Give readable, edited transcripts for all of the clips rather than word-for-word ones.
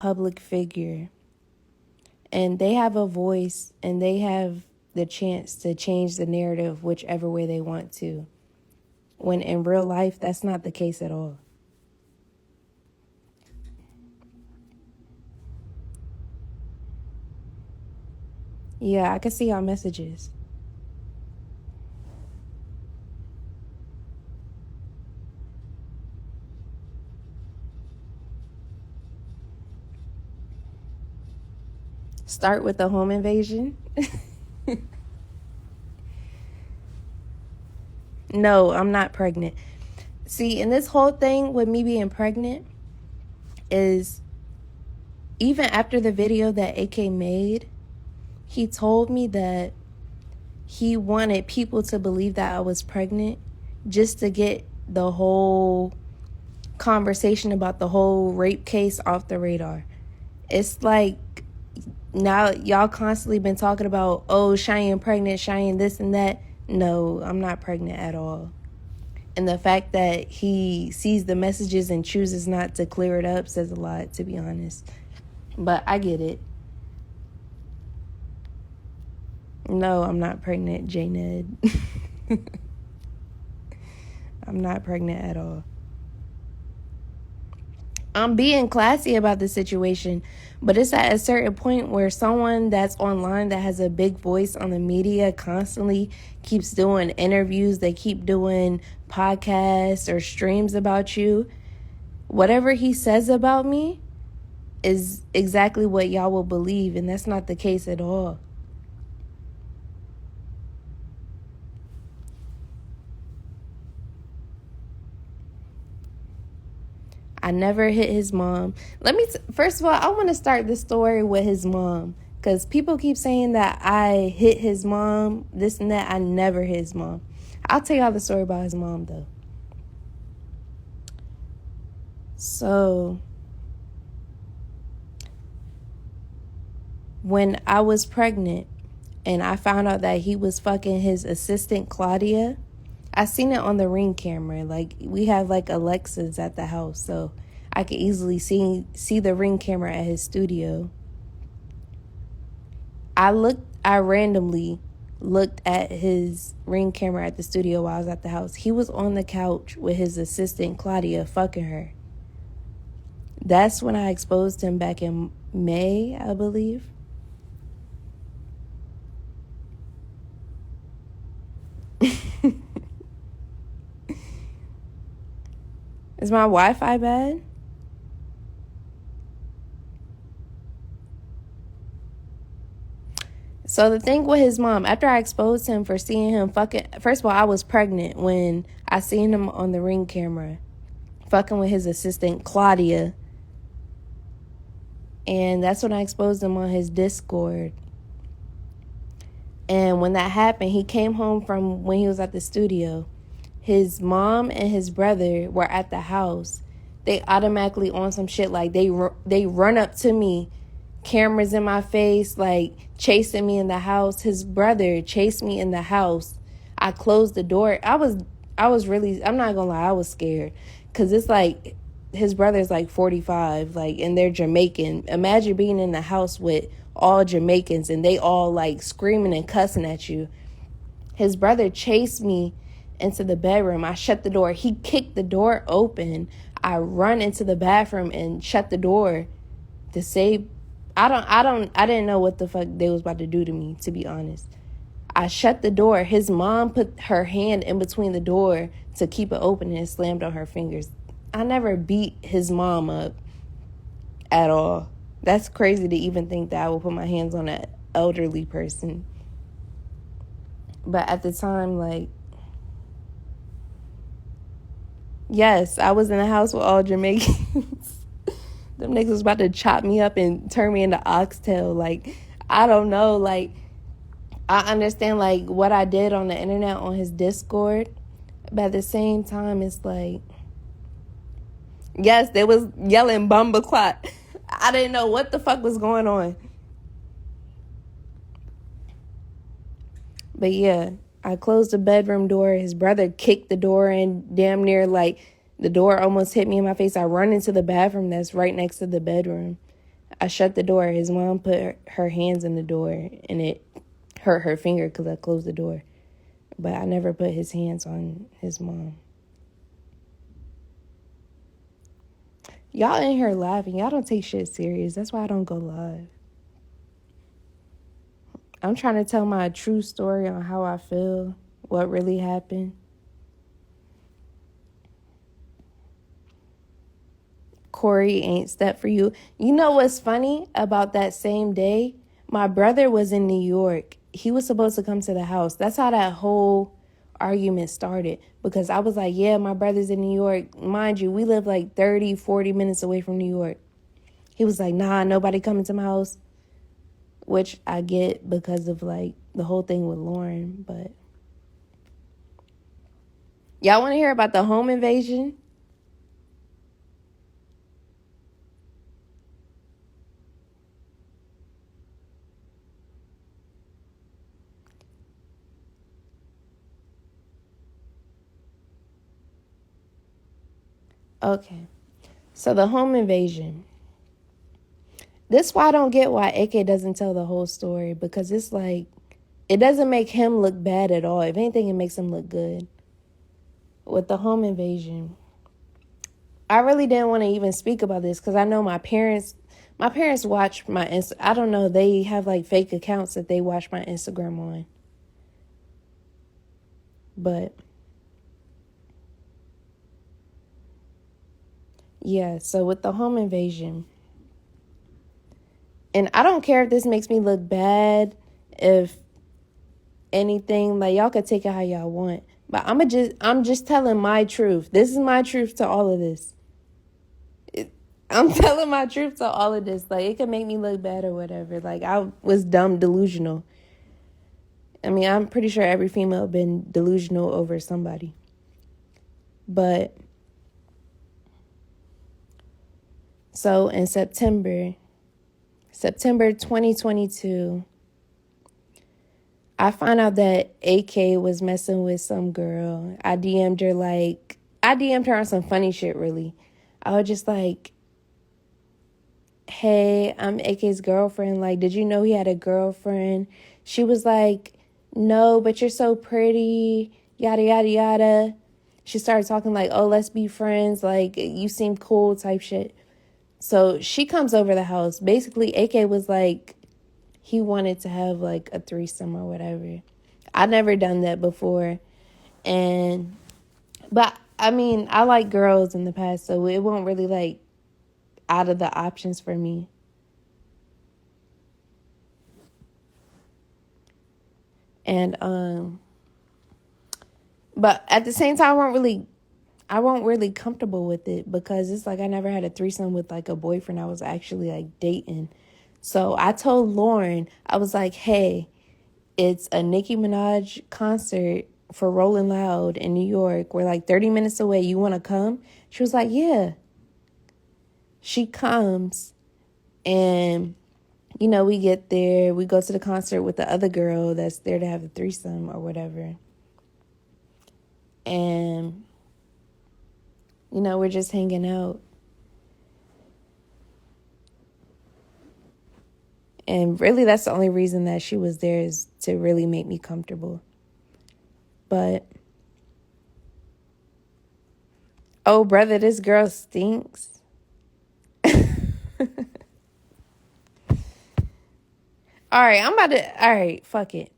public figure, and they have a voice, and they have the chance to change the narrative whichever way they want to, when in real life that's not the case at all. Yeah, I can see our messages. Start with the home invasion. No, I'm not pregnant. See, and this whole thing with me being pregnant is, even after the video that AK made, he told me that he wanted people to believe that I was pregnant just to get the whole conversation about the whole rape case off the radar. It's like, now y'all constantly been talking about, oh, Cheyenne pregnant, Cheyenne this and that. No, I'm not pregnant at all. And the fact that he sees the messages and chooses not to clear it up says a lot, to be honest. But I get it. No, I'm not pregnant, J-Ned. I'm not pregnant at all. I'm being classy about the situation, but it's at a certain point where someone that's online that has a big voice on the media constantly keeps doing interviews, they keep doing podcasts or streams about you. Whatever he says about me is exactly what y'all will believe, and that's not the case at all. I never hit his mom. First of all, I want to start the story with his mom, because people keep saying that I hit his mom, this and that. I never hit his mom. I'll tell y'all the story about his mom, though. So, when I was pregnant and I found out that he was fucking his assistant, Claudia, I seen it on the Ring camera. Like, we have like Alexas at the house, so I could easily see the Ring camera at his studio. I randomly looked at his Ring camera at the studio while I was at the house. He was on the couch with his assistant, Claudia, fucking her. That's when I exposed him, back in May, I believe. Is my Wi-Fi bad? So the thing with his mom, after I exposed him for seeing him fucking, first of all, I was pregnant when I seen him on the Ring camera fucking with his assistant, Claudia. And that's when I exposed him on his Discord. And when that happened, he came home from when he was at the studio. His mom and his brother were at the house. They automatically on some shit, like they run up to me, cameras in my face, like chasing me in the house. His brother chased me in the house. I closed the door. I was really, I'm not gonna lie, I was scared, because it's like, his brother's like 45, like, and they're Jamaican. Imagine being in the house with all Jamaicans and they all like screaming and cussing at you. His brother chased me into the bedroom. I shut the door. He kicked the door open. I run into the bathroom and shut the door to save. I didn't know what the fuck they was about to do to me, to be honest. I shut the door. His mom put her hand in between the door to keep it open and slammed on her fingers. I never beat his mom up at all. That's crazy to even think that I would put my hands on an elderly person. But at the time, like, yes, I was in the house with all Jamaicans. Them niggas was about to chop me up and turn me into oxtail. Like, I don't know. Like, I understand, like, what I did on the internet on his Discord. But at the same time, it's like, yes, they was yelling Bumba Clot. I didn't know what the fuck was going on. But yeah, I closed the bedroom door. His brother kicked the door in, damn near, like, the door almost hit me in my face. I run into the bathroom that's right next to the bedroom. I shut the door. His mom put her hands in the door, and it hurt her finger because I closed the door. But I never put his hands on his mom. Y'all in here laughing. Y'all don't take shit serious. That's why I don't go live. I'm trying to tell my true story on how I feel, what really happened. Corey ain't step for you. You know what's funny about that same day? My brother was in New York. He was supposed to come to the house. That's how that whole argument started. Because I was like, yeah, my brother's in New York. Mind you, we live like 30, 40 minutes away from New York. He was like, nah, nobody coming to my house. Which I get because of like the whole thing with Lauren. But y'all want to hear about the home invasion? Okay. So the home invasion. This why I don't get why AK doesn't tell the whole story, because it's like it doesn't make him look bad at all. If anything, it makes him look good. With the home invasion, I really didn't want to even speak about this because I know my parents watch my I don't know, they have like fake accounts that they watch my Instagram on. But yeah, so with the home invasion, and I don't care if this makes me look bad, if anything, like y'all could take it how y'all want. But I'm just telling my truth. This is my truth to all of this. I'm telling my truth to all of this. Like, it could make me look bad or whatever. Like, I was dumb delusional. I mean, I'm pretty sure every female been delusional over somebody. But so in September 2022, I found out that AK was messing with some girl. I DM'd her on some funny shit, really. I was just like, hey, I'm AK's girlfriend. Like, did you know he had a girlfriend? She was like, no, but you're so pretty, yada, yada, yada. She started talking like, oh, let's be friends. Like, you seem cool type shit. So she comes over the house. Basically, AK was like, he wanted to have like a threesome or whatever. I never done that before. But I mean, I like girls in the past, so it won't really like out of the options for me. And but at the same time, I won't really comfortable with it because it's like I never had a threesome with like a boyfriend I was actually like dating. So I told Lauren, I was like, hey, it's a Nicki Minaj concert for Rolling Loud in New York. We're like 30 minutes away. You want to come? She was like, yeah. She comes, and you know, we get there, we go to the concert with the other girl that's there to have a threesome or whatever. And, you know, we're just hanging out. And really, that's the only reason that she was there, is to really make me comfortable. But, oh, brother, this girl stinks. All right, fuck it.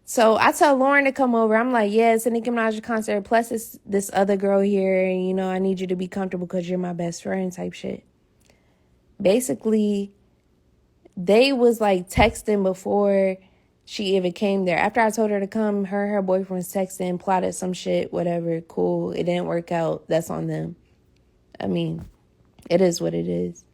So I tell Lauren to come over. I'm like, yeah, it's a Nicki Minaj concert. Plus, it's this other girl here. And, you know, I need you to be comfortable because you're my best friend type shit. Basically, they was like texting before she even came there. After I told her to come, her boyfriend was texting, plotted some shit, whatever. Cool. It didn't work out. That's on them. I mean, it is what it is.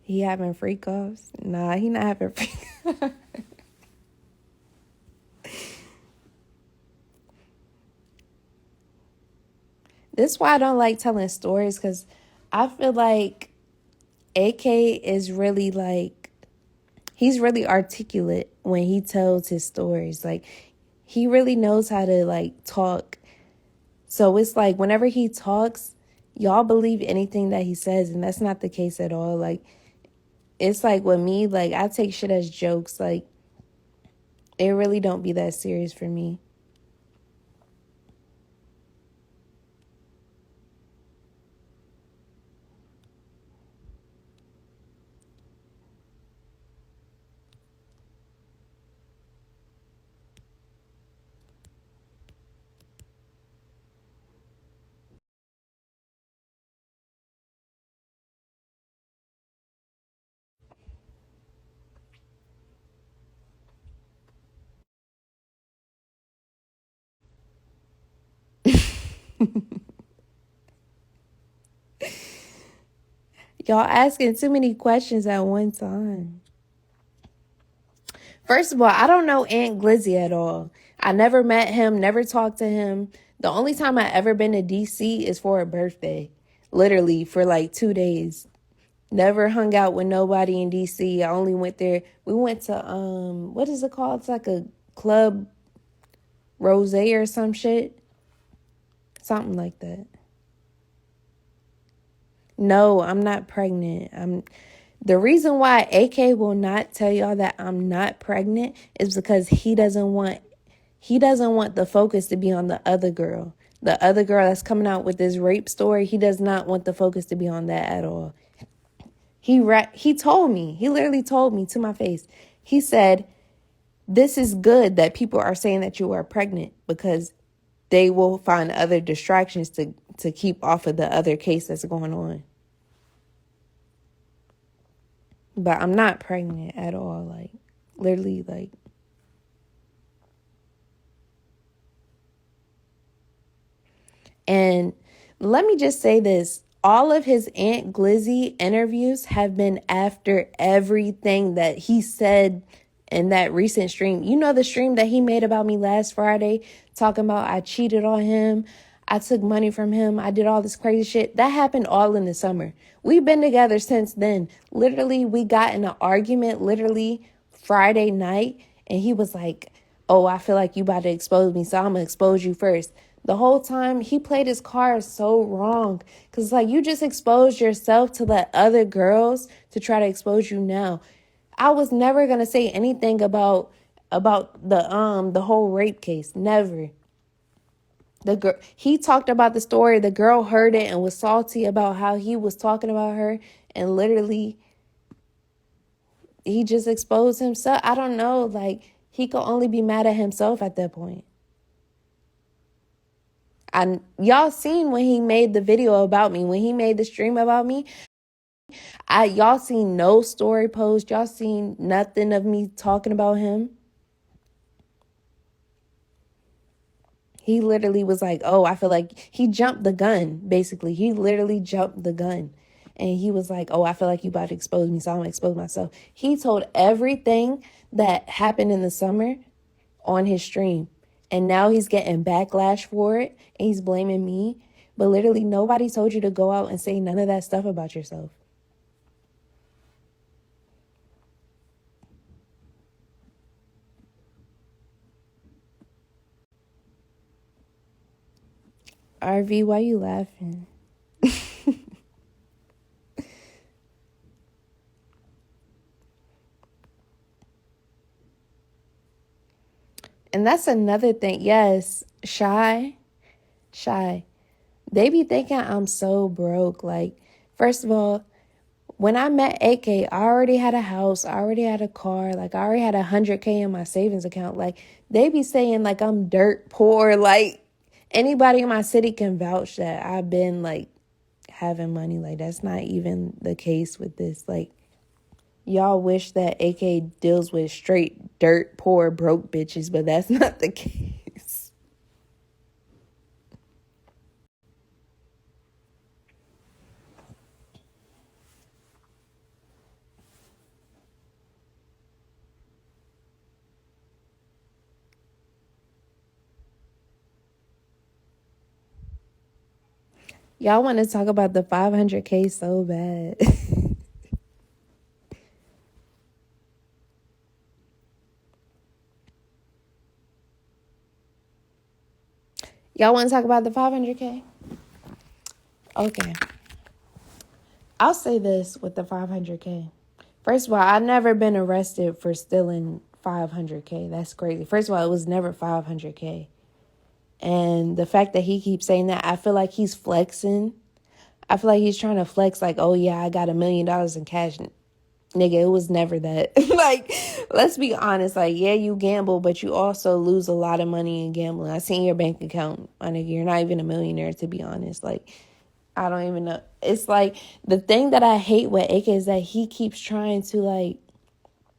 He having freak offs? Nah, he not having freak offs. This is why I don't like telling stories, because I feel like AK is really like, he's really articulate when he tells his stories. Like, he really knows how to like talk. So it's like whenever he talks, y'all believe anything that he says, and that's not the case at all. Like, it's like with me, like I take shit as jokes. Like, it really don't be that serious for me. Y'all asking too many questions at one time. First of all, I don't know Aunt Glizzy at all. I never met him, never talked to him. The only time I ever been to DC is for a birthday. Literally for like 2 days. Never hung out with nobody in DC. I only went there. We went to what is it called? It's like a club rose or some shit. Something like that. No, I'm not pregnant. The reason why AK will not tell y'all that I'm not pregnant is because he doesn't want the focus to be on the other girl. The other girl that's coming out with this rape story, he does not want the focus to be on that at all. He told me. He literally told me to my face. He said, "This is good that people are saying that you are pregnant because they will find other distractions to keep off of the other case that's going on." But I'm not pregnant at all. Like, literally, like, and let me just say this. All of his Aunt Glizzy interviews have been after everything that he said in that recent stream. You know, the stream that he made about me last Friday, talking about I cheated on him, I took money from him, I did all this crazy shit. That happened all in the summer. We've been together since then. Literally, we got in an argument literally Friday night, and he was like, "Oh, I feel like you about to expose me, so I'm gonna expose you first." The whole time he played his cards so wrong, because like, you just exposed yourself to let other girls to try to expose you now. I was never gonna say anything about the whole rape case. Never. The girl, he talked about the story. The girl heard it and was salty about how he was talking about her, and literally he just exposed himself. I don't know, like, he could only be mad at himself at that point. Y'all seen when he made the video about me, when he made the stream about me. Y'all seen no story post. Y'all seen nothing of me talking about him. He literally was like, "Oh, I feel like," he jumped the gun. Basically, he literally jumped the gun, and he was like, "Oh, I feel like you about to expose me, so I'm gonna expose myself." He told everything that happened in the summer on his stream, and now he's getting backlash for it, and he's blaming me. But literally, nobody told you to go out and say none of that stuff about yourself. RV, why you laughing? And that's another thing. Yes, shy. They be thinking I'm so broke. Like, first of all, when I met AK, I already had a house, I already had a car, like I already had 100K in my savings account. Like, they be saying like I'm dirt poor. Like, anybody in my city can vouch that I've been like having money. Like, that's not even the case with this. Like, y'all wish that AK deals with straight dirt poor broke bitches, but that's not the case. Y'all want to talk about the 500K so bad. Y'all want to talk about the 500K? Okay. I'll say this with the 500K. First of all, I've never been arrested for stealing 500K. That's crazy. First of all, it was never 500K. And the fact that he keeps saying that, I feel like he's flexing. I feel like he's trying to flex like, oh yeah, I got $1 million in cash. Nigga, it was never that. Like, let's be honest. Like, yeah, you gamble, but you also lose a lot of money in gambling. I seen your bank account, my nigga. You're not even a millionaire, to be honest. Like, I don't even know. It's like, the thing that I hate with AK is that he keeps trying to, like,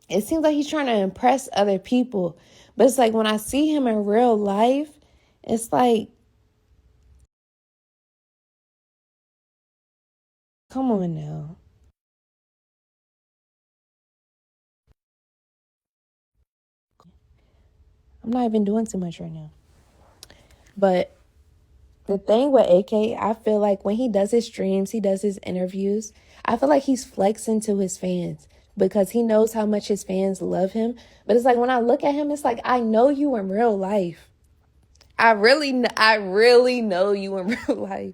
it seems like he's trying to impress other people. But it's like, when I see him in real life, it's like, come on now. I'm not even doing too much right now. But the thing with AK, I feel like when he does his streams, he does his interviews, I feel like he's flexing to his fans because he knows how much his fans love him. But it's like, when I look at him, it's like, I know you in real life. I really know you in real life.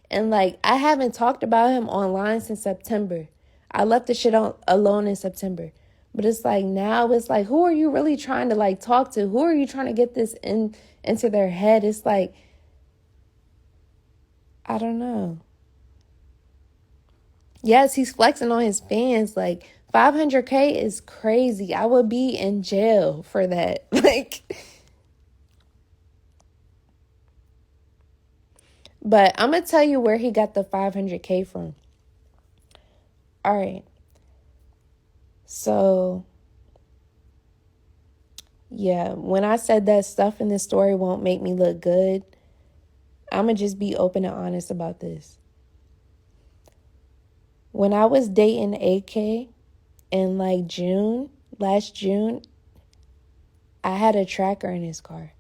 And like, I haven't talked about him online since September. I left the shit alone in September. But it's like, now it's like, who are you really trying to like talk to? Who are you trying to get this into their head? It's like, I don't know. Yes, he's flexing on his fans. Like, 500K is crazy. I would be in jail for that. Like, but I'm going to tell you where he got the 500K from. All right. So, yeah, when I said that stuff in this story won't make me look good, I'm going to just be open and honest about this. When I was dating AK in like last June, I had a tracker in his car.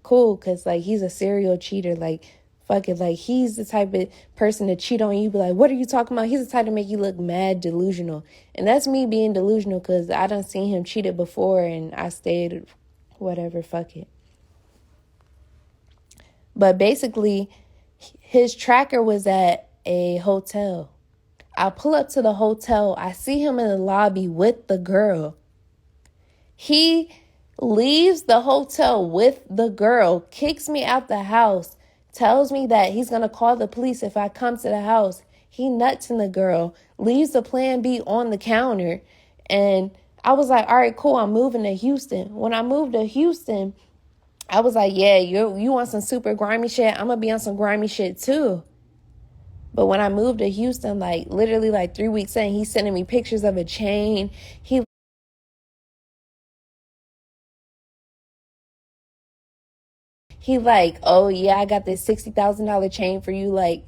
Cool, because like, he's a serial cheater. Like, fuck it, like, he's the type of person to cheat on you, be like, what are you talking about? He's the type to make you look mad delusional. And that's me being delusional, because I done seen him cheated before and I stayed, whatever, fuck it. But basically, his tracker was at a hotel. I pull up to the hotel. I see him in the lobby with the girl. He leaves the hotel with the girl, kicks me out the house, tells me that he's going to call the police if I come to the house. He nuts in the girl, leaves the plan B on the counter. And I was like, all right, cool, I'm moving to Houston. When I moved to Houston, I was like, yeah, you want some super grimy shit? I'm going to be on some grimy shit too. But when I moved to Houston, like literally like 3 weeks in, he's sending me pictures of a chain. He like, oh yeah, I got this $60,000 chain for you. Like,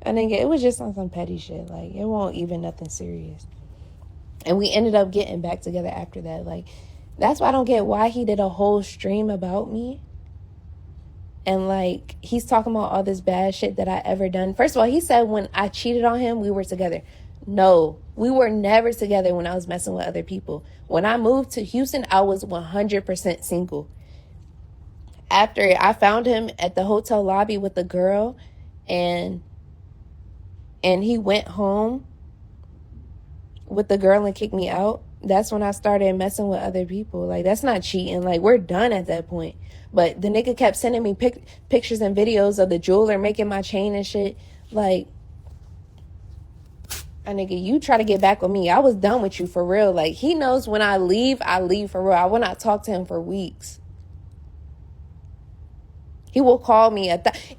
I think it was just on some petty shit. Like, it won't even nothing serious. And we ended up getting back together after that. Like, that's why I don't get why he did a whole stream about me. And like, he's talking about all this bad shit that I ever done. First of all, he said when I cheated on him, we were together. No, we were never together when I was messing with other people. When I moved to Houston, I was 100% single. After I found him at the hotel lobby with the girl, and he went home with the girl and kicked me out, that's when I started messing with other people. Like, that's not cheating. Like, we're done at that point. But the nigga kept sending me pictures and videos of the jeweler making my chain and shit. Like, a nigga, you try to get back with me, I was done with you for real. Like, he knows when I leave for real. I will not talk to him for weeks. He will call me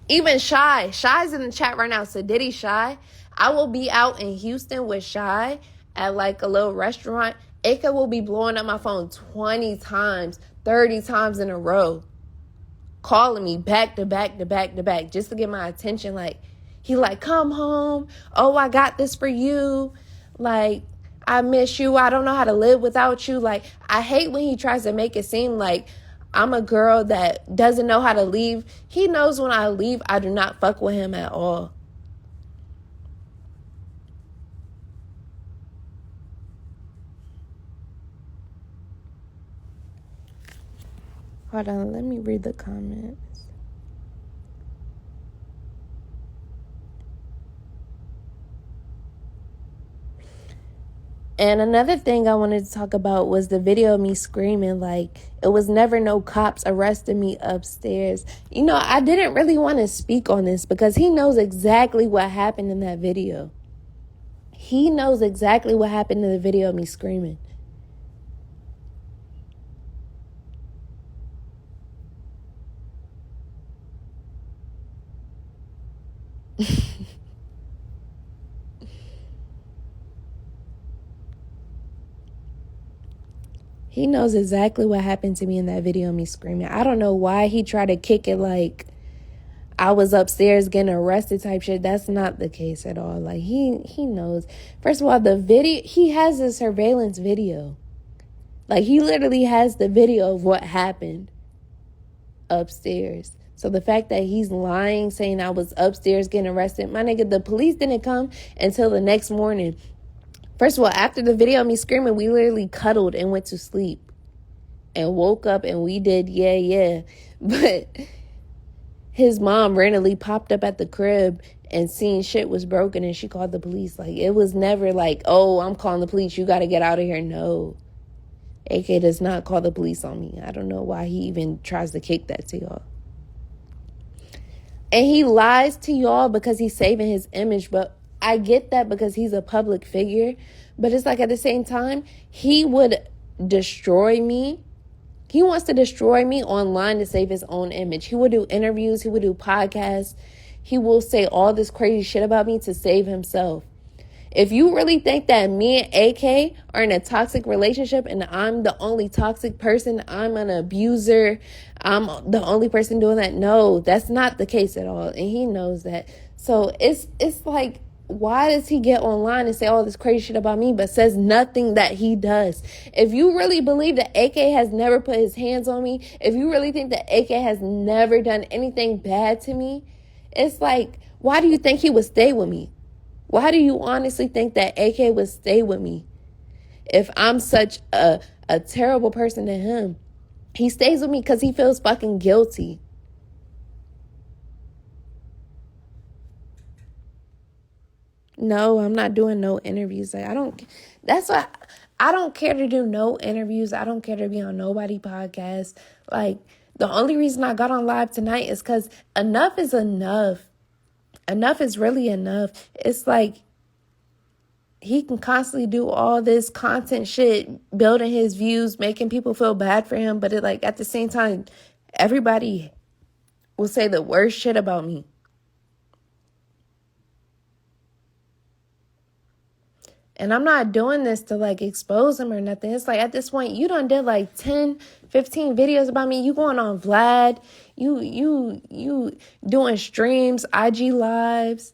even Shy's in the chat right now. So Diddy Shy, I will be out in Houston with Shy at like a little restaurant. Aka will be blowing up my phone 20 times, 30 times in a row, calling me back to back to back to back just to get my attention. Like, he like, come home. Oh, I got this for you. Like, I miss you. I don't know how to live without you. Like, I hate when he tries to make it seem like I'm a girl that doesn't know how to leave. He knows when I leave, I do not fuck with him at all. Hold on, let me read the comments. And another thing I wanted to talk about was the video of me screaming, like, it was never no cops arresting me upstairs. You know, I didn't really want to speak on this because he knows exactly what happened in that video. He knows exactly what happened in the video of me screaming. He knows exactly what happened to me in that video of me screaming. I don't know why he tried to kick it like I was upstairs getting arrested type shit. That's not the case at all. Like, he knows. First of all, the video, he has a surveillance video. Like, he literally has the video of what happened upstairs. So the fact that he's lying, saying I was upstairs getting arrested, my nigga, the police didn't come until the next morning. First of all, after the video of me screaming, we literally cuddled and went to sleep and woke up and we did, yeah. But his mom randomly popped up at the crib and seen shit was broken and she called the police. Like, it was never like, oh, I'm calling the police, you got to get out of here. No. AK does not call the police on me. I don't know why he even tries to kick that to y'all. And he lies to y'all because he's saving his image, but I get that because he's a public figure, but it's like at the same time, he would destroy me. He wants to destroy me online to save his own image. He would do interviews. He would do podcasts. He will say all this crazy shit about me to save himself. If you really think that me and AK are in a toxic relationship and I'm the only toxic person, I'm an abuser, I'm the only person doing that, no, that's not the case at all. And he knows that. So it's like, why does he get online and say all this crazy shit about me but says nothing that he does? If you really believe that AK has never put his hands on me, if you really think that AK has never done anything bad to me, it's like, why do you think he would stay with me? Why do you honestly think that AK would stay with me if I'm such a terrible person to him? He stays with me because he feels fucking guilty. No, I'm not doing no interviews. Like, that's why I don't care to do no interviews. I don't care to be on nobody podcast. Like, the only reason I got on live tonight is because enough is enough. Enough is really enough. It's like he can constantly do all this content shit, building his views, making people feel bad for him. But like at the same time, everybody will say the worst shit about me. And I'm not doing this to like expose him or nothing. It's like at this point, you done did like 10, 15 videos about me. You going on Vlad. You doing streams, IG lives,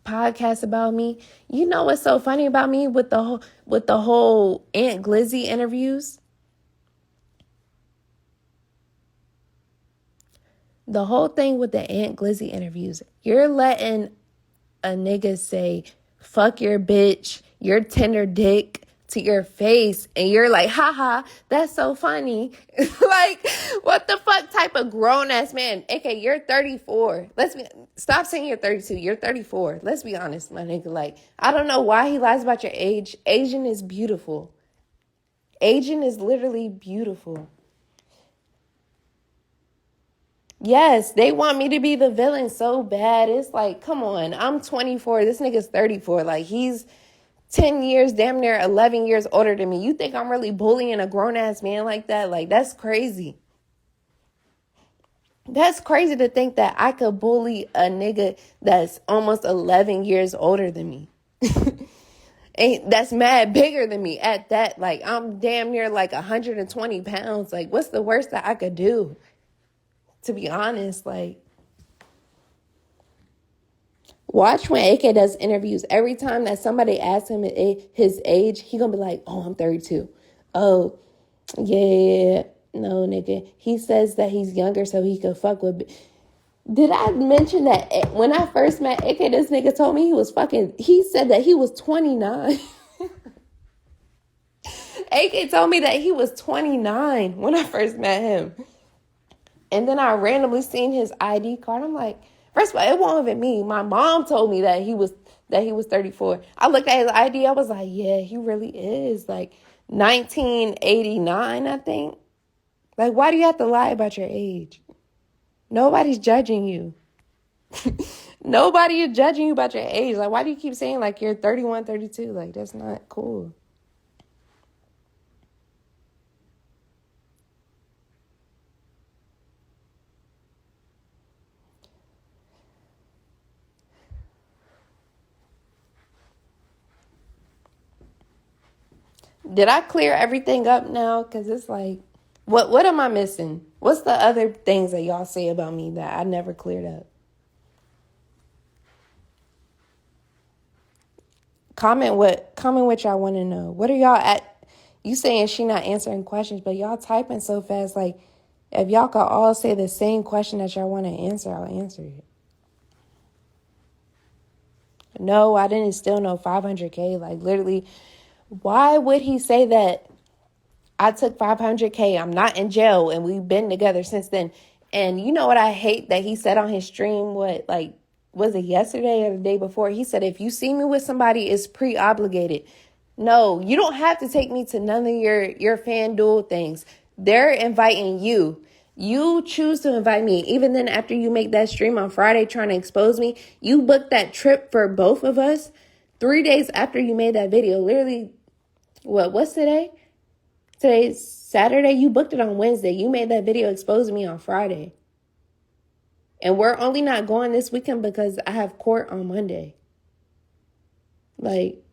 podcasts about me. You know what's so funny about me with the whole Aunt Glizzy interviews? The whole thing with the Aunt Glizzy interviews, you're letting a nigga say, fuck your bitch, your tender dick to your face, and you're like, haha, that's so funny. Like, what the fuck type of grown-ass man? AK, you're 34. Stop saying you're 32. You're 34. Let's be honest, my nigga. Like, I don't know why he lies about your age. Aging is beautiful. Aging is literally beautiful. Yes, they want me to be the villain so bad. It's like, come on, I'm 24. This nigga's 34. Like, he's 10 years, damn near 11 years older than me. You think I'm really bullying a grown-ass man like that? Like, that's crazy. That's crazy to think that I could bully a nigga that's almost 11 years older than me. And that's mad bigger than me at that. Like, I'm damn near like 120 pounds. Like, what's the worst that I could do? To be honest, like, watch when AK does interviews. Every time that somebody asks him his age, he gonna be like, oh, I'm 32. Oh, yeah. No, nigga. He says that he's younger so he could fuck with... Did I mention that when I first met AK, this nigga told me he said that he was 29. AK told me that he was 29 when I first met him. And then I randomly seen his ID card. I'm like, first of all, it wasn't even me. My mom told me that he was 34. I looked at his ID. I was like, yeah, he really is. Like 1989, I think. Like, why do you have to lie about your age? Nobody's judging you. Nobody is judging you about your age. Like, why do you keep saying like you're 31, 32? Like, that's not cool. Did I clear everything up now? Because it's like, what am I missing? What's the other things that y'all say about me that I never cleared up? Comment what y'all want to know. What are y'all at? You saying she not answering questions, but y'all typing so fast. Like, if y'all could all say the same question that y'all want to answer, I'll answer it. No, I didn't steal no 500K. Like, literally, why would he say that I took 500K? I'm not in jail, and we've been together since then. And you know what I hate that he said on his stream, was it yesterday or the day before? He said, if you see me with somebody, it's pre-obligated. No, you don't have to take me to none of your FanDuel things. They're inviting you. You choose to invite me. Even then, after you make that stream on Friday trying to expose me, you booked that trip for both of us 3 days after you made that video. Literally, what's today? Today's Saturday. You booked it on Wednesday. You made that video exposing me on Friday. And we're only not going this weekend because I have court on Monday. Like,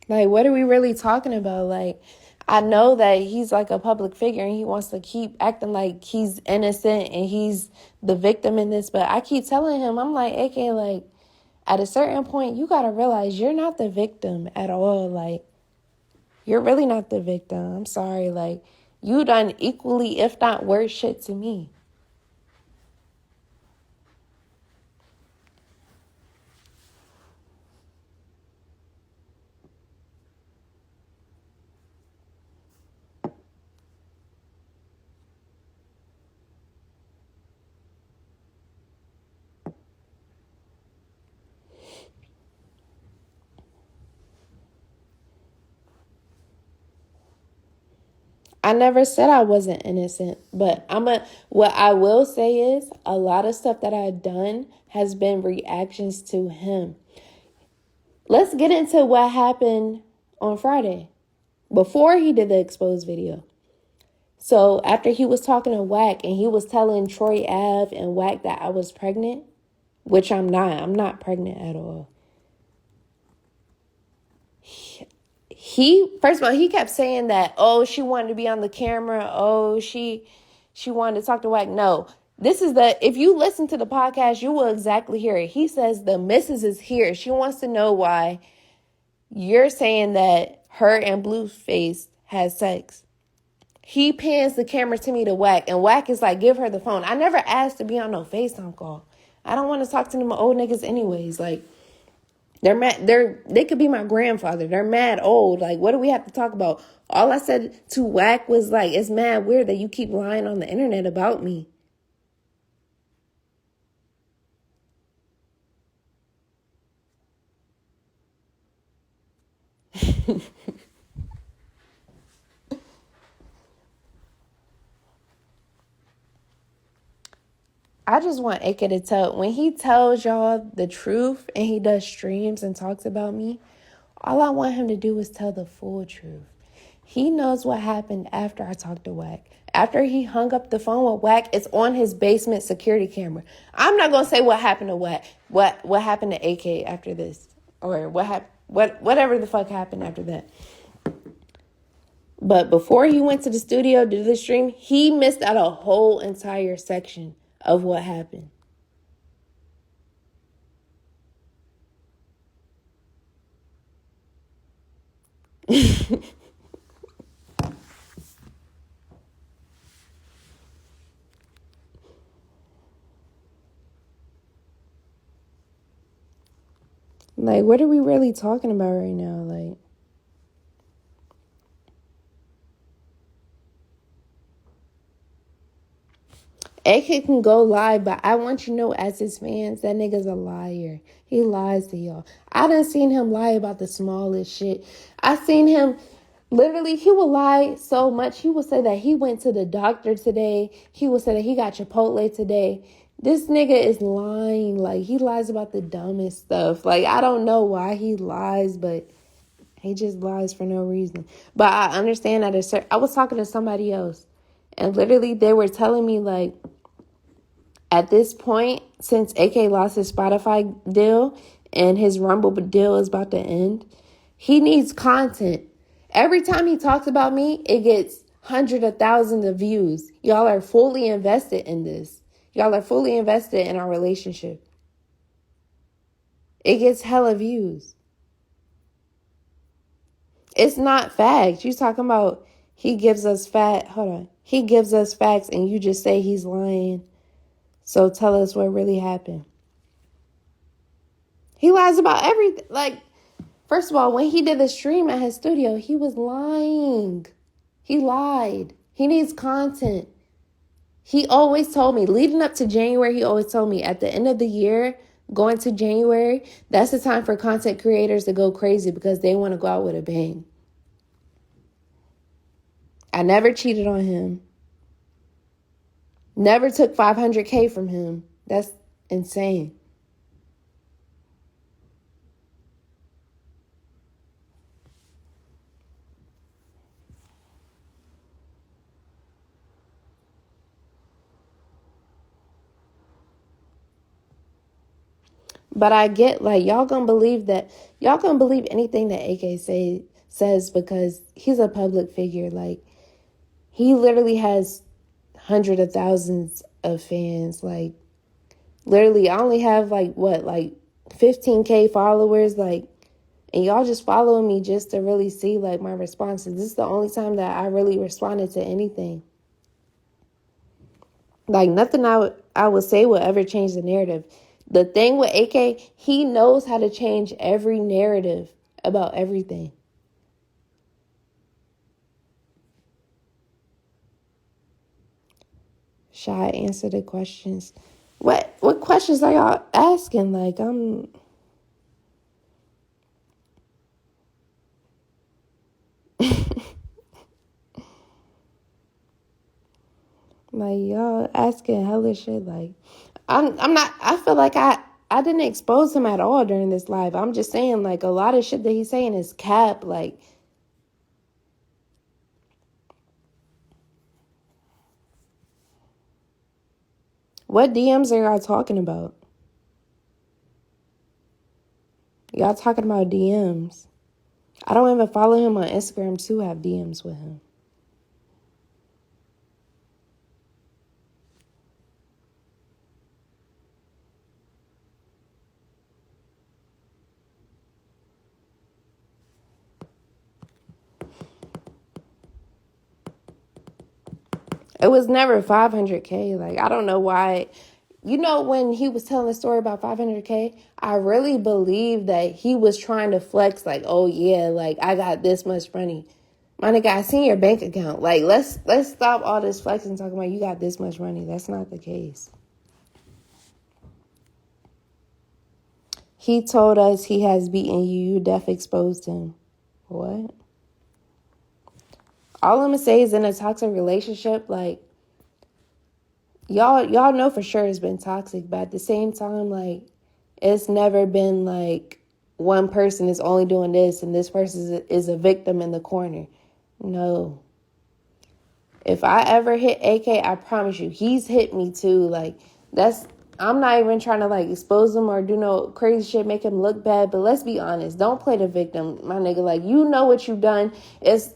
what are we really talking about? Like, I know that he's like a public figure and he wants to keep acting like he's innocent and he's the victim in this. But I keep telling him, I'm like, AK, like, at a certain point, you got to realize you're not the victim at all. Like, you're really not the victim. I'm sorry. Like, you done equally, if not worse shit to me. I never said I wasn't innocent, but what I will say is a lot of stuff that I've done has been reactions to him. Let's get into what happened on Friday before he did the exposed video. So after he was talking to Wack and he was telling Troy Ave and Wack that I was pregnant, which I'm not. I'm not pregnant at all. He first of all, he kept saying that, oh, she wanted to be on the camera. Oh, she wanted to talk to Wack. No, if you listen to the podcast, you will exactly hear it. He says the missus is here. She wants to know why you're saying that her and Blueface had sex. He pans the camera to me to Wack, and Wack is like, give her the phone. I never asked to be on no FaceTime call. I don't want to talk to them old niggas anyways. Like, they're mad. They could be my grandfather. They're mad old. Like, what do we have to talk about? All I said to Wack was like, it's mad weird that you keep lying on the internet about me. I just want Aka to tell, when he tells y'all the truth and he does streams and talks about me, all I want him to do is tell the full truth. He knows what happened after I talked to Wack. After he hung up the phone with Wack, it's on his basement security camera. I'm not gonna say what happened to Wack. What happened to AK after this, or whatever the fuck happened after that. But before he went to the studio to do the stream, he missed out a whole entire section of what happened. Like, what are we really talking about right now? Like, AK can go live, but I want you to know, as his fans, that nigga's a liar. He lies to y'all. I done seen him lie about the smallest shit. I seen him, literally, he will lie so much. He will say that he went to the doctor today. He will say that he got Chipotle today. This nigga is lying. Like, he lies about the dumbest stuff. Like, I don't know why he lies, but he just lies for no reason. But I understand that I was talking to somebody else, and literally they were telling me, like, at this point, since AK lost his Spotify deal and his Rumble deal is about to end, he needs content. Every time he talks about me, it gets hundreds of thousands of views. Y'all are fully invested in this. Y'all are fully invested in our relationship. It gets hella views. It's not facts. You talking about he gives us He gives us facts and you just say he's lying. So tell us what really happened. He lies about everything. Like, first of all, when he did the stream at his studio, he was lying. He lied. He needs content. He always told me, leading up to January, he always told me at the end of the year, going to January, that's the time for content creators to go crazy because they want to go out with a bang. I never cheated on him. Never took 500K from him. That's insane. But I get, like, y'all gonna believe anything that AK says because he's a public figure. Like, he literally has hundreds of thousands of fans. Like, literally, I only have, like, 15K followers. Like, and y'all just following me just to really see, like, my responses. This is the only time that I really responded to anything. Like, nothing I would say would ever change the narrative. The thing with AK, he knows how to change every narrative about everything. Should I answer the questions? What questions are y'all asking? Like, like, y'all asking hella shit. Like, I'm not. I feel like I didn't expose him at all during this live. I'm just saying, like, a lot of shit that he's saying is cap. Like, what DMs are y'all talking about? Y'all talking about DMs. I don't even follow him on Instagram to have DMs with him. It was never 500K. Like, I don't know why. You know, when he was telling the story about 500K, I really believe that he was trying to flex, like, oh yeah, like, I got this much money. My nigga, I seen your bank account. Like, let's stop all this flexing talking about you got this much money. That's not the case. He told us he has beaten you. You def exposed him. What? All I'm gonna say is in a toxic relationship, like, y'all know for sure it's been toxic, but at the same time, like, it's never been like one person is only doing this and this person is a victim in the corner. No. If I ever hit AK, I promise you, he's hit me too. Like, I'm not even trying to, like, expose him or do no crazy shit, make him look bad. But let's be honest. Don't play the victim, my nigga. Like, you know what you've done.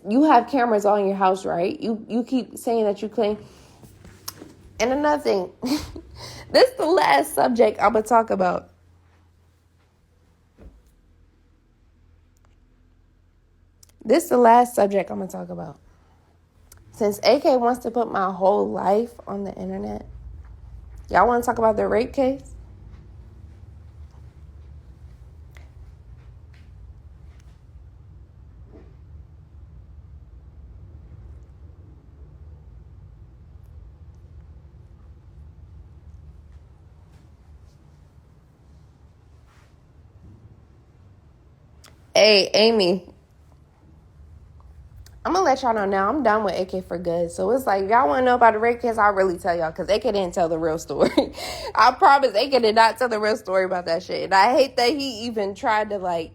You have cameras all in your house, right? You keep saying that you claim. And another thing, this is the last subject I'm going to talk about. This is the last subject I'm going to talk about. Since AK wants to put my whole life on the internet, y'all want to talk about the rape case? Hey, Amy, I'm gonna let y'all know now. I'm done with AK for good. So it's like, if y'all want to know about the rape case, I'll really tell y'all, because AK didn't tell the real story. I promise AK did not tell the real story about that shit. And I hate that he even tried to, like,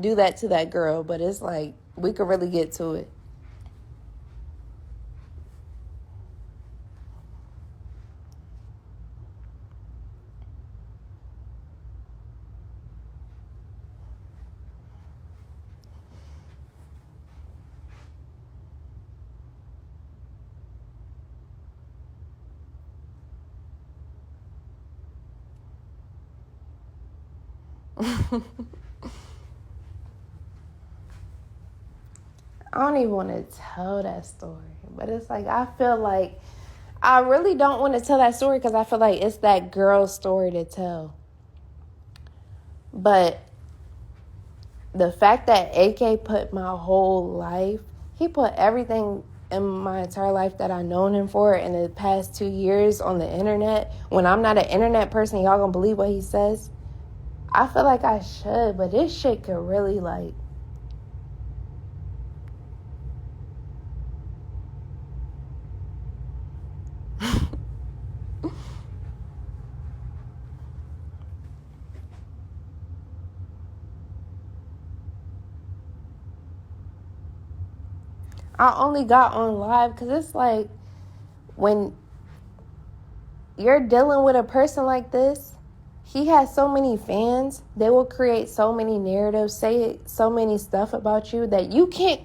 do that to that girl. But it's like, we could really get to it. I don't even want to tell that story. But it's like, I feel like I really don't want to tell that story, because I feel like it's that girl's story to tell. But the fact that AK put my whole life, he put everything in my entire life that I've known him for in the past 2 years on the internet. When I'm not an internet person, y'all gonna believe what he says? I feel like I should, but this shit could really, like... I only got on live because it's like, when you're dealing with a person like this, he has so many fans. They will create so many narratives, say so many stuff about you that you can't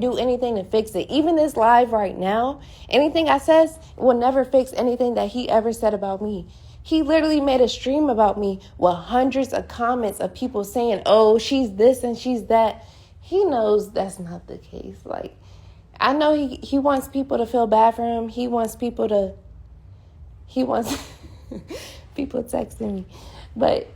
do anything to fix it. Even this live right now, anything I says will never fix anything that he ever said about me. He literally made a stream about me with hundreds of comments of people saying, oh, she's this and she's that. He knows that's not the case. Like, I know he wants people to feel bad for him. He wants people people texting me, but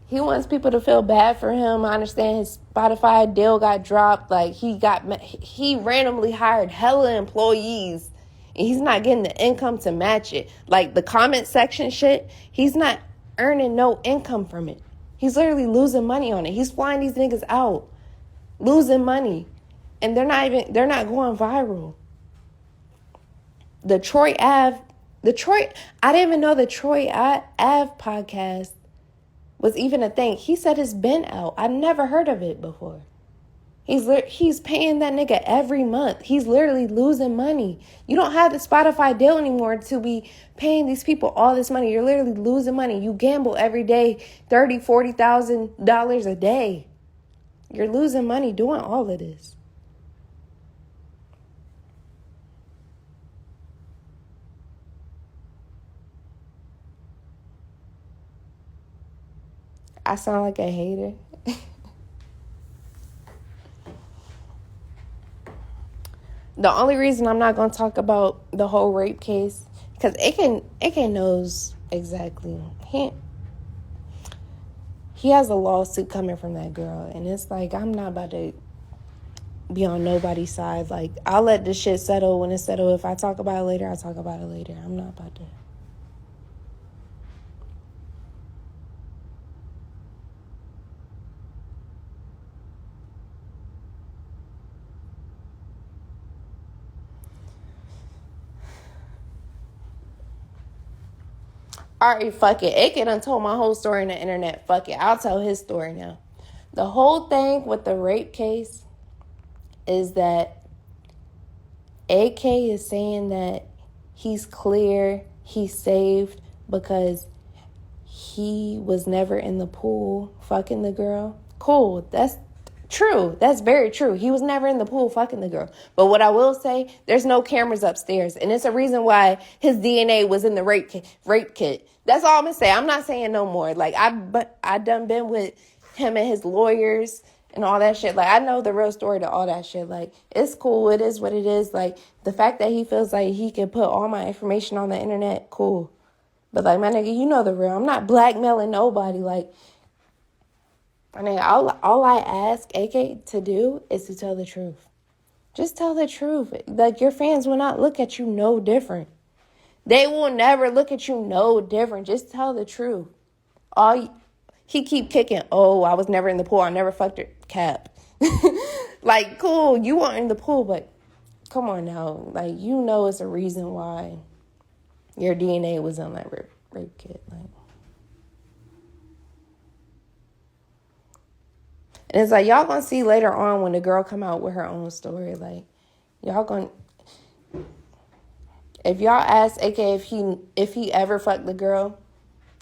he wants people to feel bad for him. I understand his Spotify deal got dropped. Like, he randomly hired hella employees, and he's not getting the income to match it. Like, the comment section shit, he's not earning no income from it. He's literally losing money on it. He's flying these niggas out, losing money, and they're not going viral. I didn't even know the Troy Ave podcast was even a thing. He said it's been out. I never heard of it before. He's paying that nigga every month. He's literally losing money. You don't have the Spotify deal anymore to be paying these people all this money. You're literally losing money. You gamble every day, $30,000, $40,000 a day. You're losing money doing all of this. I sound like a hater. The only reason I'm not going to talk about the whole rape case, because AK knows exactly. He has a lawsuit coming from that girl, and it's like, I'm not about to be on nobody's side. Like, I'll let this shit settle when it's settled. If I talk about it later, I'll talk about it later. I'm not about to. Alright, fuck it. AK done told my whole story on the internet. Fuck it. I'll tell his story now. The whole thing with the rape case is that AK is saying that he's clear, he's saved, because he was never in the pool fucking the girl. Cool. That's true. That's very true. He was never in the pool fucking the girl. But what I will say, there's no cameras upstairs. And it's a reason why his DNA was in the rape kit. That's all I'm going to say. I'm not saying no more. Like, I done been with him and his lawyers and all that shit. Like, I know the real story to all that shit. Like, it's cool. It is what it is. Like, the fact that he feels like he can put all my information on the internet, cool. But, like, my nigga, you know the real. I'm not blackmailing nobody. Like, my nigga, all I ask AK to do is to tell the truth. Just tell the truth. Like, your fans will not look at you no different. They will never look at you no different. Just tell the truth. He keep kicking, oh, I was never in the pool. I never fucked her. Cap. Like, cool, you weren't in the pool, but come on now. Like, you know it's a reason why your DNA was on that rape kit. Like, and it's like, y'all gonna see later on when the girl come out with her own story. Like, y'all gonna... If y'all ask AK if he ever fucked the girl,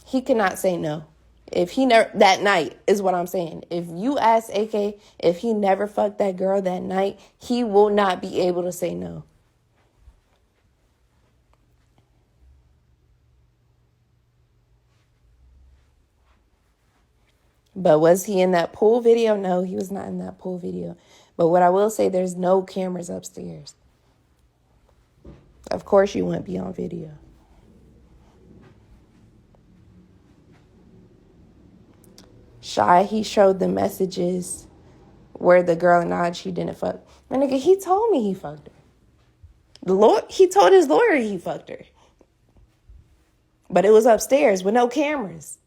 he cannot say no. If he never, that night is what I'm saying. If you ask AK if he never fucked that girl that night, he will not be able to say no. But was he in that pool video? No, he was not in that pool video. But what I will say, there's no cameras upstairs. Of course you wouldn't be on video. Shy, he showed the messages where the girl acknowledged she didn't fuck. My nigga, he told me he fucked her. He told his lawyer he fucked her. But it was upstairs with no cameras.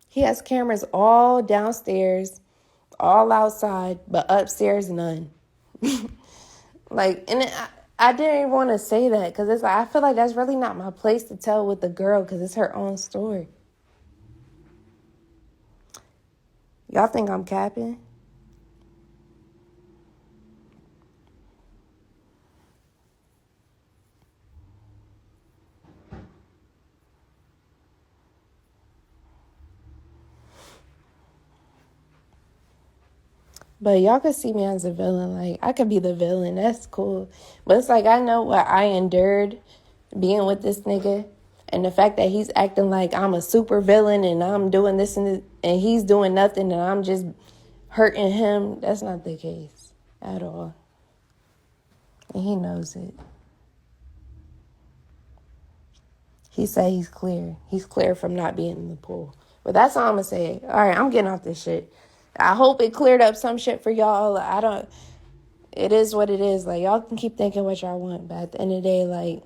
He has cameras all downstairs, all outside, but upstairs, none. Like, and I didn't even want to say that because it's like, I feel like that's really not my place to tell with the girl because it's her own story. Y'all think I'm capping? But y'all could see me as a villain. Like, I could be the villain. That's cool. But it's like, I know what I endured being with this nigga. And the fact that he's acting like I'm a super villain and I'm doing this and he's doing nothing and I'm just hurting him. That's not the case at all. And he knows it. He said he's clear. He's clear from not being in the pool. But that's all I'm going to say. All right, I'm getting off this shit. I hope it cleared up some shit for y'all. It is what it is. Like, y'all can keep thinking what y'all want. But at the end of the day, like,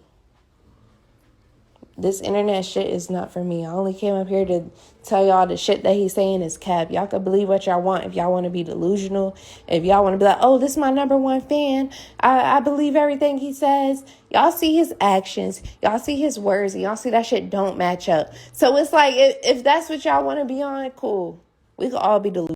this internet shit is not for me. I only came up here to tell y'all the shit that he's saying is cap. Y'all can believe what y'all want if y'all want to be delusional. If y'all want to be like, oh, this is my number one fan. I believe everything he says. Y'all see his actions. Y'all see his words. And y'all see that shit don't match up. So it's like, if that's what y'all want to be on, cool. We could all be delusional.